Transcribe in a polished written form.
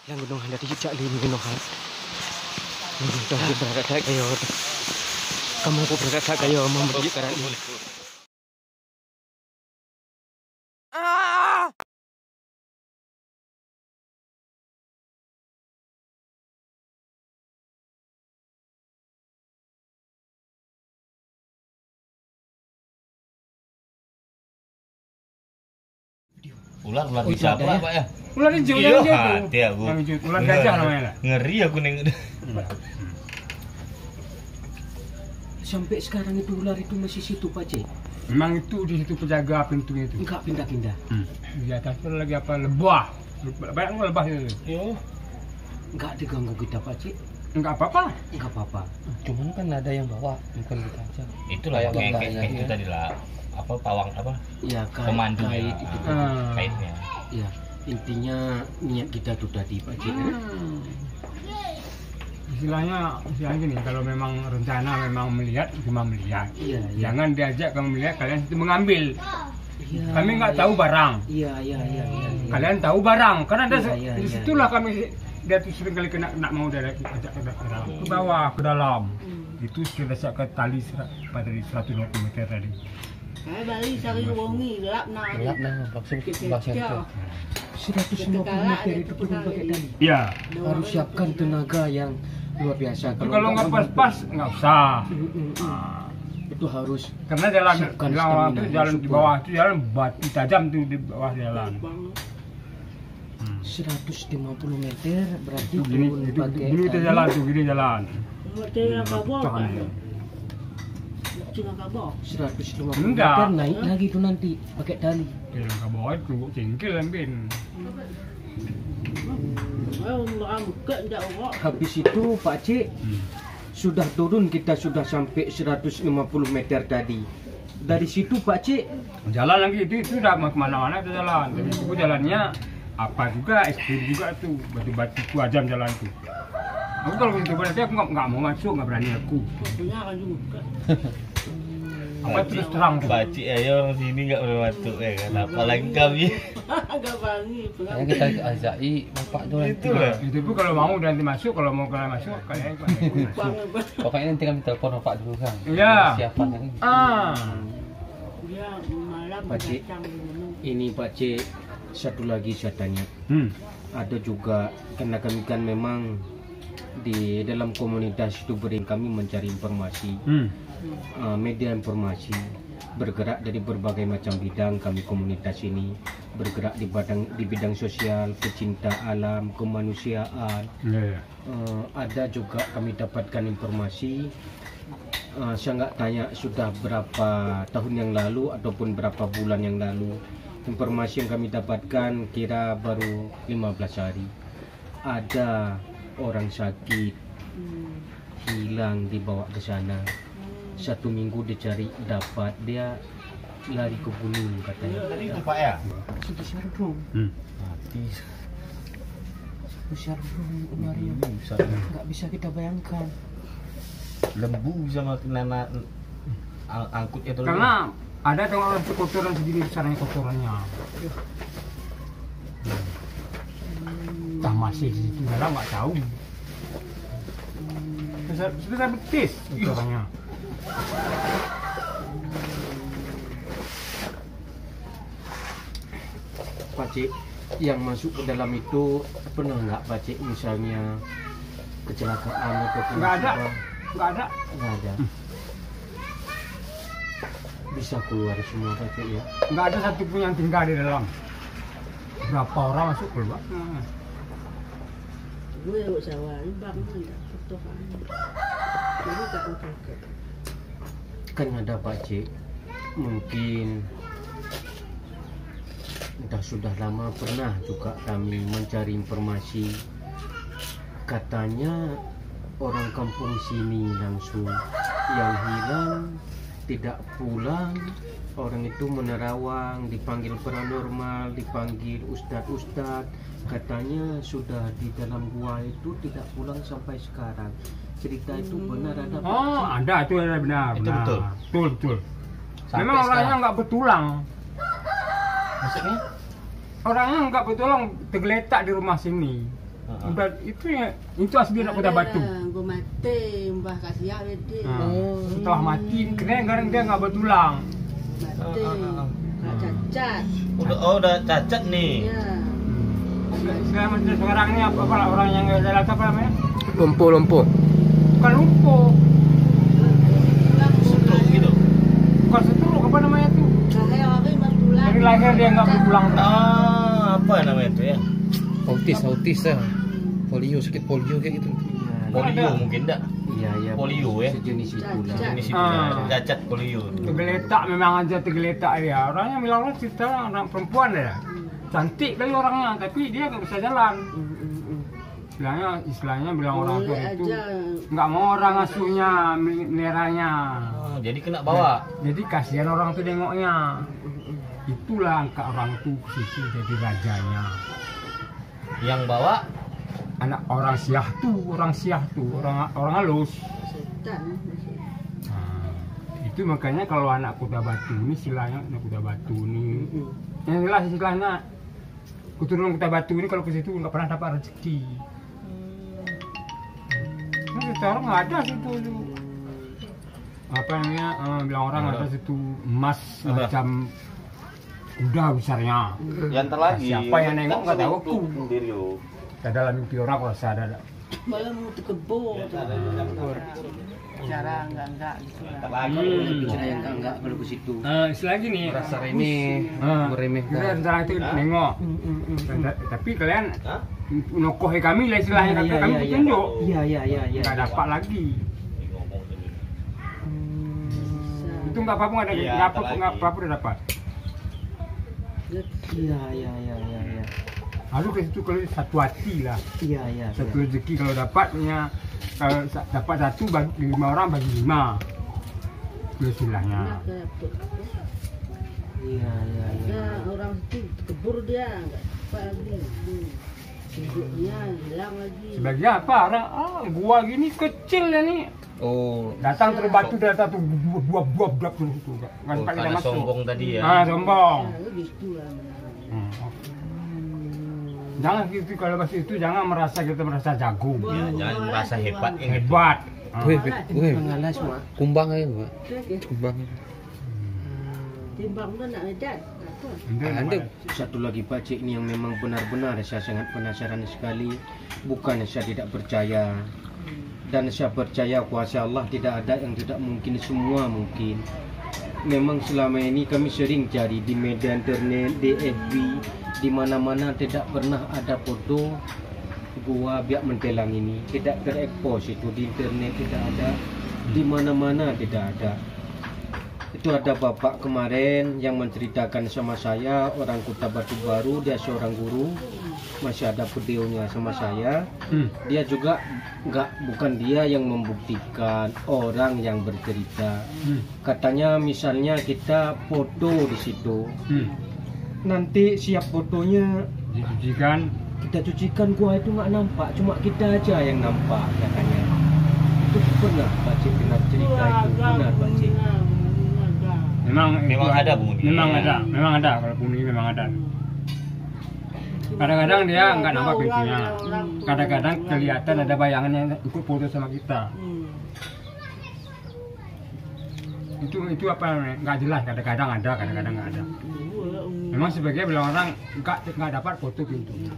Yang gunung handa di jejak lini gunung hal. Dah berada kayo. Kamu ko berada kayo membeli karan ini. Ular bisa apa Pak ya? Ular hijau Iya, yang hati aku. Yang hijau, ular gajah namanya lah. Ngeri aku nengok. Sampai sekarang itu ular itu masih situ Pak Cik. Memang itu di situ penjaga pintunya itu. Enggak pindah-pindah. Di atas itu lagi apa lebah. Banyak lebah itu. Yo, Enggak diganggu kita Pak Cik. Enggak apa-apa. Enggak apa-apa. Cuman kan ada yang bawa, bukan kita aja. itulah Kayak kayak bapaknya, itu ya. tadi lah. Apa pawang apa? Ya Pemandu kait ya. itu. Kaitnya. Ya, intinya niat kita itu tadi Pak Cik. Istilahnya gini, kalau memang rencana memang melihat, cuma melihat. Iya, iya. Jangan diajak kamu melihat, kalian itu mengambil. Iya. Kami nggak tahu barang. Iya. Kalian tahu barang, karena ada Iya, di iya, situlah kami dia tuh sering kali kena mau dari ajak ke dalam, ke bawah, ke dalam. Itu sudah saya ke tali pada 120 meter tadi. Bali sari wongi gelap nah. Gelap nah, maksud bahasa itu. 150 meter itu perlu pakai tali. Iya. Harus siapkan tenaga yang luar biasa. Kalau nggak pas-pas nggak usah. Itu harus Karena jalan siapkan jalan stamina itu yang jalan di support. bawah itu jalan batu tajam tuh di bawah jalan. 150 meter berarti Itu gini, turun itu pakai gini itu tali. jalan tuh gini jalan. Hotel kabor Tahan kan. ya. Cuma kabor. 150 Enggak. meter naik lagi tuh nanti pakai tali. Jalan ke bawah itu cengkil ambil. Oh, orang buka ndak orang. Habis itu Pak Cik sudah turun, kita sudah sampai 150 meter tadi. Dari situ Pak Cik Jalan lagi itu udah mau kemana-mana itu jalan. Tapi itu jalannya apa juga, ekstrim juga tuh batu-batu itu ajam jalan tuh. Aku kalau gitu berarti aku nggak mau masuk, nggak berani aku. Punya kan juga. Apa terus terang tuh. Baci ayo sini enggak boleh masuk ya kan. Apalagi kami. Agak bangi. Kayaknya kita azai bapak tuh nanti. Itu lah. Itu pun kalau mau nanti masuk, kalau mau kalian masuk kalian ikut masuk. Pokoknya nanti kami telepon bapak dulu kan. Iya. Siapan yang ini. Dia malam Pak Cik. datang gunung. ini Pak Cik, satu lagi saya tanya. Ada juga karena kami kan memang di dalam komunitas itu kami mencari informasi, media informasi, bergerak dari berbagai macam bidang. Kami komunitas ini bergerak di bidang sosial, pecinta alam, kemanusiaan. Iya. Ada juga kami dapatkan informasi. Saya nggak tanya sudah berapa tahun yang lalu ataupun berapa bulan yang lalu. Informasi yang kami dapatkan kira baru 15 hari. Ada orang sakit hilang dibawa ke sana. 1 minggu dicari dapat, dia lari ke gunung katanya. Tadi itu Pak ya. Sudah syarung. Mati. Syarung kemarin. Nggak bisa kita bayangkan. Lembu sama nana angkutnya tuh. Karena ada orang kotoran segini besarnya kotorannya. Masih di situ dalam nggak tahu. Sudah betis kotorannya. Pak Cik, yang masuk ke dalam itu pernah nggak Pak Cik misalnya kecelakaan ataupun Nggak ada. apa? Nggak ada. Nggak ada. Bisa keluar semua Pak Cik ya. Nggak ada satupun yang tinggal di dalam. Berapa orang masuk keluar? Gue yang sawah ini bang enggak foto kan. Jadi tak foto. Kan ada Pak Cik, mungkin entah sudah lama pernah juga kami mencari informasi, katanya orang kampung sini langsung yang hilang tidak pulang. Orang itu menerawang, dipanggil paranormal, dipanggil ustadz-ustadz, katanya sudah di dalam gua itu tidak pulang sampai sekarang. Cerita itu benar ada Pak Oh, Cik? ada itu ada benar. Itu benar. betul? Betul. Sampai Memang orangnya sekarang. nggak bertulang. Maksudnya? Orangnya nggak bertulang, tergeletak di rumah sini. Udah itu ya, itu asli anak Kota Batu. Gue mati, mbah kasih ya bede. Setelah mati, kadang dia nggak bertulang. Mati, nggak cacat. Udah cacat nih. Ya. Saya macam sekarang ini apa orang yang nggak jalan apa namanya? Lumpuh. Bukan lumpuh, Sutuk gitu. bukan setruk, apa namanya tuh? Lahir orang bertulang. Dari lahir dia nggak bertulang. Apa namanya itu ya? Autis ya. Polio, sakit polio kayak gitu. Polio mungkin enggak? Iya. Polio ya. Sejenis itulah. Jenis itu cacat polio. Tergeletak memang aja tergeletak dia. Orangnya bilang orang cerita anak perempuan ya. Cantik kali orangnya, tapi dia nggak bisa jalan. Istilahnya bilang orang tua itu nggak mau orang asuhnya, meliharanya. Jadi kena bawa. Jadi kasihan orang tuh nengoknya. Itulah angkat orang tuh ke situ jadi rajanya. Yang bawa Anak orang siah tuh, orang halus. Setan. Itu makanya kalau anak Kota Batu ini istilahnya anak Kota Batu ini. Yang jelas istilahnya keturunan Kota Batu ini kalau ke situ nggak pernah dapat rezeki. Nah, sekarang nggak ada situ tuh. Apa namanya? Bilang orang ada situ emas macam udah besarnya. yang terlagi. Siapa yang nengok nggak tahu aku. Sendiri yo. Ada dalam mimpi orang kalau saya ada. Malah mau tekebur. Cara enggak gitu lah. Cara yang enggak kalau ke situ. Istilah gini. Rasa remeh, meremehkan. Kita rencana itu nengok. Tapi kalian nokohi kami lah istilahnya kata kami tunjuk. Iya. Nggak dapat lagi. Itu nggak apa-apa nggak apa-apa udah dapat. Iya. Lalu ke situ kalau satu hati lah. Iya. Satu rezeki kalau dapatnya kalau dapat satu bagi 5 orang bagi 5. Itu istilahnya. Iya. Nah, orang itu tekebur dia enggak apa lagi. Hidupnya hilang lagi. Sebagai apa orang gua gini kecil ya nih. Oh, Datang terus batu datang tuh buab tuh situ. Nggak sempat kita karena masuk. sombong tadi ya. Sombong. Nah, gitu lah. Jangan gitu kalau pas itu jangan merasa kita merasa jago. Ya, jangan merasa hebat yang Hebat. Weh, Mengalas mak. kumbang aja, Pak. Kumbang. Timbang tu nak ngedat. Ada. Satu lagi Pak Cik ini yang memang benar-benar saya sangat penasaran sekali. Bukan saya tidak percaya. Dan saya percaya kuasa Allah tidak ada yang tidak mungkin, semua mungkin. Memang selama ini kami sering cari di media internet, di FB, di mana-mana tidak pernah ada foto gua biak mentelang ini. Tidak terekspos itu di internet, tidak ada. Di mana-mana tidak ada. Itu ada bapak kemarin yang menceritakan sama saya, orang Kota Batu Baru, dia seorang guru. Masih ada videonya sama saya. Dia juga bukan dia yang membuktikan, orang yang bercerita. Katanya misalnya kita foto di situ. Nanti siap fotonya Dicucikan. kita cucikan, gua itu nggak nampak, cuma kita aja yang nampak katanya. Itu benar Pak Cik dengar cerita itu, benar Pak Cik. Memang ada bunyi. Memang ada kalau bunyi memang ada. Kadang-kadang dia nggak nampak pintunya. Kadang-kadang kelihatan ada bayangan yang ikut foto sama kita. Itu apa namanya? Nggak jelas. Kadang-kadang ada, kadang-kadang nggak ada. Memang sebagai bilang orang nggak dapat foto pintunya.